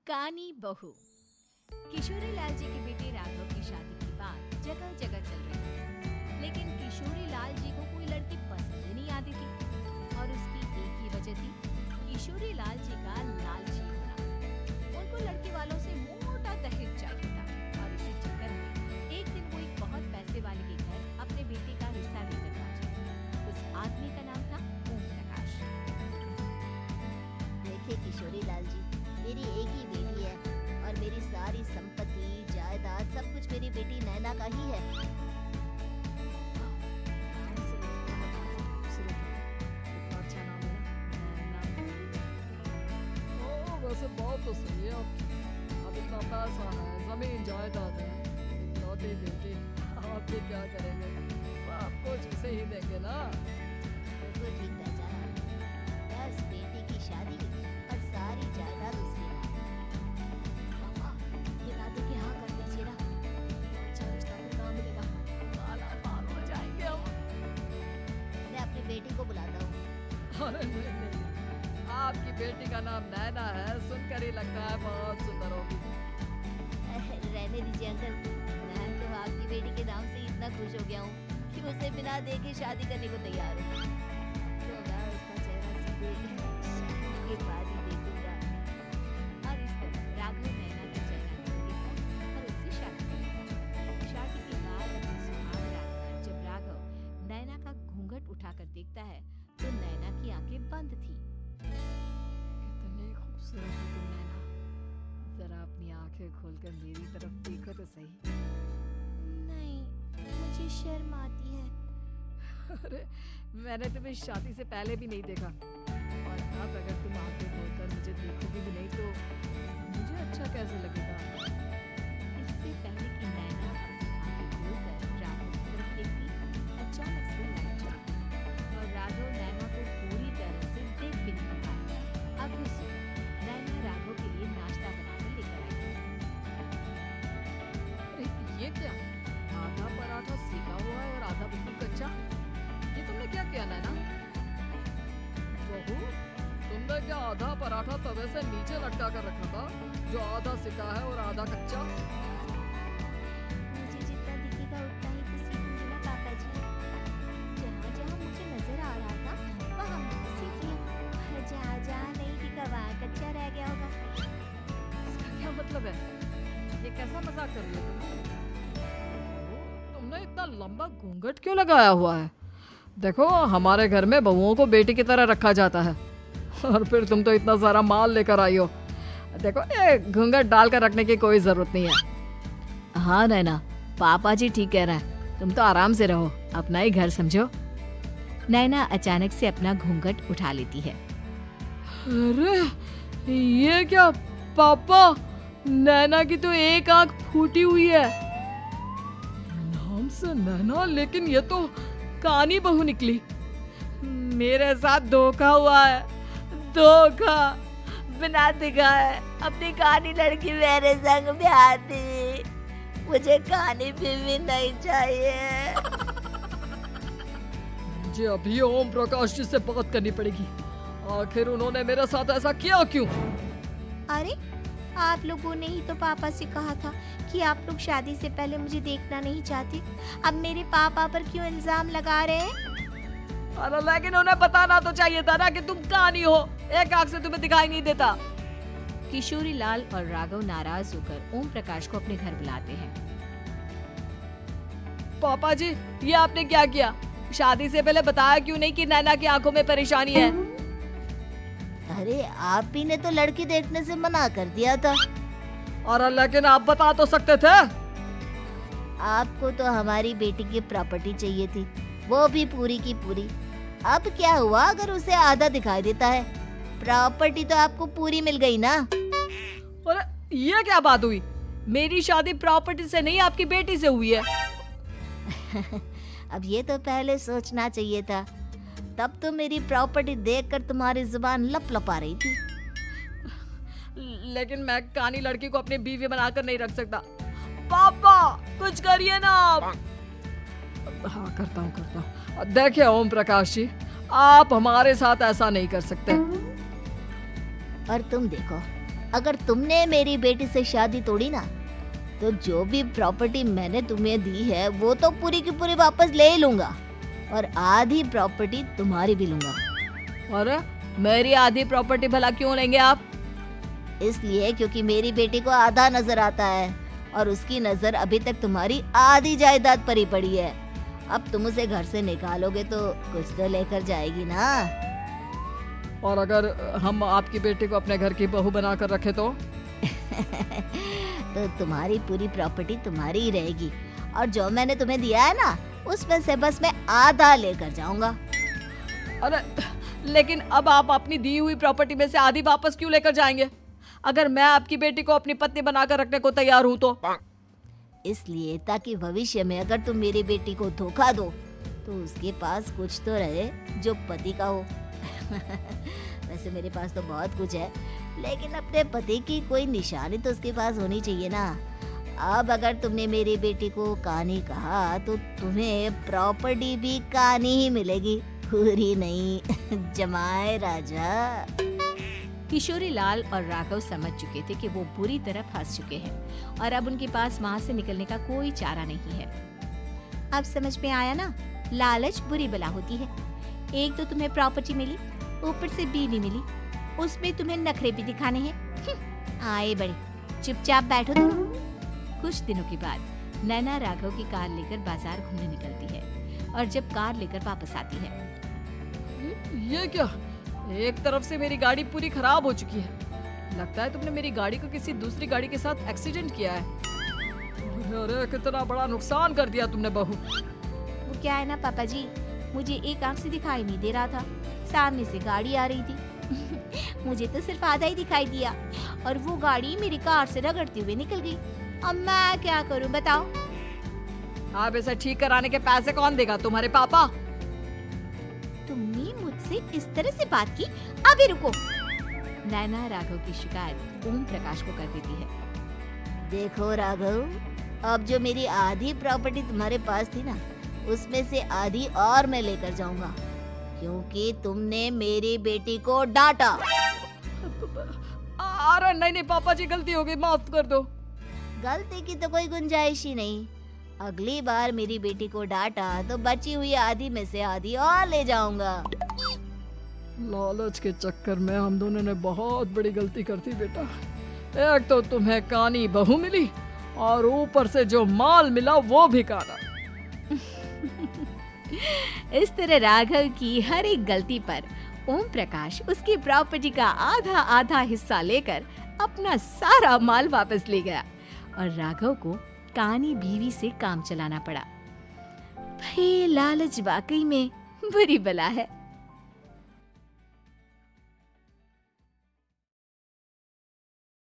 कानी बहू। किशोरी लाल जी की बेटी राघव की शादी की बात जगह जगह चल रही थी, लेकिन किशोरी लाल जी को कोई लड़की पसंद ही नहीं आती थी और उसकी एक ही वजह थी, किशोरी लाल जी का लालची होना। उनको लड़की वालों से मोटा दहेज चाहिए था और इसी चक्कर में एक दिन वो एक बहुत पैसे वाले के घर अपने बेटी का रिश्ता लेकर पहुंचे। उस आदमी का नाम था ओम प्रकाश। देखिए किशोरी लाल जी, मेरी एक ही बेटी है और मेरी सारी संपत्ति जायदाद सब कुछ मेरी बेटी नैना का ही है। अच्छा नाम है ना, नैना। वैसे बात तो सही है आपकी। अब इतना पैसा है, जमीन जायदाद है, इकलौती बेटी, आप भी क्या करेंगे? सब कुछ उसे ही देंगे ना। बिल्कुल ठीक पहचाना, बस बेटी की शादी और सारी जायदाद उसके नाम। पापा, ये दादी के हाँ कर दीजिए ना। अच्छा रिश्ता फिर कहाँ मिलेगा? माला माल हो जाएंगे हम। मैं अपनी बेटी को बुलाता हूँ। अरे नहीं नहीं, आपकी बेटी का नाम नैना है, सुनकर ही लगता है बहुत सुंदर होगी। रहने दीजिए अंकल, मैं तो आपकी बेटी के नाम से इतना खुश हो गया हूँ कि उसे बिना देखे शादी करने को तैयार हूँ। तो मैं उसका चेहरा सीधे शादी के बाद ही देखूंगा। और इस तरह राघव नैना का चेहरा नहीं देखा और उससे शादी कर लिया। शादी के बाद अपनी सुहाग रात पर जब राघव नैना का घूंघट उठाकर देखता है तो नैना की आंखें बंद थी। कितनी खूबसूरत है तुम नैना, जरा अपनी आंखें खोलकर मेरी तरफ देखो तो सही। नहीं, मुझे शर्म आती है। अरे मैंने तुम्हें शादी से पहले भी नहीं देखा और अब अगर तुम आंखें खोलकर मुझे देखोगी भी नहीं तो मुझे अच्छा कैसे लगेगा? इससे पहले कि नैना अपनी आंखें खोलकर राघव की तरफ देखती, अचानक से लाइट चली और राघव नैना को पूरी तरह से देख भी नहीं पाया। अब भी सुनो, नैना राघव के लिए नाश्ता बनाकर लेकर आई। अरे ये क्या, आधा पराठा सेका हुआ है और आधा बिल्कुल कच्चा। ये तुमने क्या किया नैना? बहू, तुमने क्या आधा पराठा तवे से नीचे लटका कर रखा था, जो आधा सेका है और आधा कच्चा? मुझे जितना दिखेगा उतना ही तो सीखूंगी ना पापा जी। जहाँ जहाँ मुझे नजर आ रहा था वहाँ मैंने सीख लिया, और जहाँ जहाँ नहीं दिखा वहाँ कच्चा रह गया होगा। इसका क्या मतलब है? ये कैसा मजाक कर रही हो तुम? तुमने इतना लंबा घूंघट क्यों लगाया हुआ है? देखो हमारे घर में बहुओं को बेटी की तरह रखा जाता है और फिर तुम तो इतना सारा माल लेकर आई हो। देखो ये घूंघट डालकर रखने की कोई जरूरत नहीं है। हाँ नैना, पापा जी ठीक कह रहे हैं, तुम तो आराम से रहो, अपना ही घर समझो। नैना अचानक से अपना घूंघट उठा लेती है। अरे ये क्या पापा, नैना की तो एक आंख फूटी हुई है। नाम से नैना, लेकिन ये तो कानी बहू निकली। मेरे साथ धोखा हुआ है, धोखा। बिना दिखाए अपनी कहानी लड़की मेरे संग ब्याह दी। मुझे कहानी भी नहीं चाहिए। मुझे अभी ओम प्रकाश जी से बात करनी पड़ेगी। आखिर उन्होंने मेरे साथ ऐसा किया क्यों? अरे आप लोगों ने ही तो पापा से कहा था कि आप लोग शादी से पहले मुझे देखना नहीं चाहते। अब मेरे पापा पर क्यों इल्जाम लगा रहे हैं? अरे लेकिन उन्हें बताना तो चाहिए था ना कि तुम कहानी हो, एक आंख से तुम्हें दिखाई नहीं देता। किशोरी लाल और राघव नाराज होकर ओम प्रकाश को अपने घर बुलाते हैं। पापा जी, ये आपने क्या किया? शादी से पहले बताया क्यों नहीं कि नैना की आंखों में परेशानी है? अरे आप ही ने तो लड़की देखने से मना कर दिया था। और लेकिन आप बता तो सकते थे। आपको तो हमारी बेटी की प्रॉपर्टी चाहिए थी, वो भी पूरी की पूरी। अब क्या हुआ अगर उसे आधा दिखाई देता है? प्रॉपर्टी तो आपको पूरी मिल गई ना। और ये क्या बात हुई? मेरी शादी प्रॉपर्टी से नहीं आपकी बेटी से हुई है। अब ये तो पहले सोचना चाहिए था, तब तो मेरी प्रॉपर्टी देखकर तुम्हारी जुबान लप लपा रही थी। लेकिन मैं कानी लड़की को अपनी बीवी बनाकर नहीं रख सकता। पापा कुछ करिए ना आप। हाँ करता हूँ। देखिए ओम प्रकाश जी, आप हमारे साथ ऐसा नहीं कर सकते। और तुम देखो, अगर तुमने मेरी बेटी से शादी तोड़ी ना, तो जो भी प्रॉपर्टी मैंने तुम्हें दी है वो तो पूरी की पूरी वापस ले लूंगा और आधी प्रॉपर्टी तुम्हारी भी लूंगा। अरे मेरी आधी प्रॉपर्टी भला क्यों लेंगे आप? इसलिए क्योंकि मेरी बेटी को आधा नजर आता है और उसकी नजर अभी तक तुम्हारी आधी जायदाद पर ही पड़ी है। अब तुम उसे घर से निकालोगे तो कुछ तो लेकर जाएगी ना। और अगर हम आपकी बेटी को अपने घर की बहू बनाकर रखे तो? तो तुम्हारी पूरी प्रॉपर्टी तुम्हारी ही रहेगी और जो मैंने तुम्हें दिया है ना, उसमें से बस मैं आधा लेकर जाऊंगा। अरे लेकिन अब आप अपनी दी हुई प्रॉपर्टी में से आधी वापस क्यों लेकर जाएंगे? अगर मैं आपकी बेटी को अपनी पत्नी बनाकर रखने को तैयार हूँ तो? इसलिए ताकि भविष्य में अगर तुम मेरी बेटी को धोखा दो तो उसके पास कुछ तो रहे जो पति का हो। वैसे मेरे पास तो बहुत कुछ है, लेकिन अपने पति की कोई निशानी तो उसके पास होनी चाहिए ना। अब अगर तुमने मेरी बेटी को कहानी कहा तो तुम्हें प्रॉपर्टी भी कहानी ही मिलेगी, पूरी नहीं। जमाए राजा। किशोरी लाल और राघव समझ चुके थे कि वो बुरी तरह फंस चुके हैं और अब उनके पास वहाँ से निकलने का कोई चारा नहीं है। अब समझ में आया ना, लालच बुरी बला होती है। एक तो तुम्हें प्रॉपर्टी मिली, ऊपर से बीवी मिली, उसमें तुम्हें नखरे भी दिखाने हैं। आए बड़े, चुपचाप बैठो तुम। कुछ दिनों के बाद नैना राघव की कार लेकर बाजार घूमने निकलती है और जब कार लेकर वापस आती है, ये क्या? एक तरफ से मेरी गाड़ी पूरी खराब हो चुकी है। लगता है तुमने मेरी गाड़ी को किसी दूसरी गाड़ी के साथ एक्सीडेंट किया है। अरे कितना बड़ा नुकसान कर दिया तुमने बहू। वो क्या है ना पापा जी, मुझे एक आंख से दिखाई नहीं दे रहा था, सामने से गाड़ी आ रही थी। मुझे तो सिर्फ आधा ही दिखाई दिया और वो गाड़ी मेरी कार से रगड़ते हुए निकल गई। अब मैं क्या करूं बताओ? आप इसे ठीक कराने के पैसे कौन देगा? तुम्हारे पापा? तुमने मुझसे इस तरह से बात की? अभी रुको। नैना राघव की शिकायत ओम प्रकाश को कर देती है। देखो राघव, अब जो मेरी आधी प्रॉपर्टी तुम्हारे पास थी ना, उसमें से आधी और मैं लेकर जाऊंगा, क्योंकि तुमने मेरी बेटी को डांटा। अरे नहीं पापा जी, गलती हो गई, माफ कर दो। गलती की तो कोई गुंजाइश ही नहीं। अगली बार मेरी बेटी को डांटा तो बची हुई आधी में से आधी और ले जाऊंगा। लालच के चक्कर में हम दोनों ने बहुत बड़ी गलती कर दी बेटा। एक तो तुम्हें कानी बहू मिली और ऊपर से जो माल मिला वो भी काना। इस तरह राघव की हर एक गलती पर ओम प्रकाश उसकी प्रॉपर्टी का आधा आधा हिस्सा लेकर अपना सारा माल वापस ले गया और राघव को कानी बीवी से काम चलाना पड़ा। भाई लालच वाकई में बुरी बला है।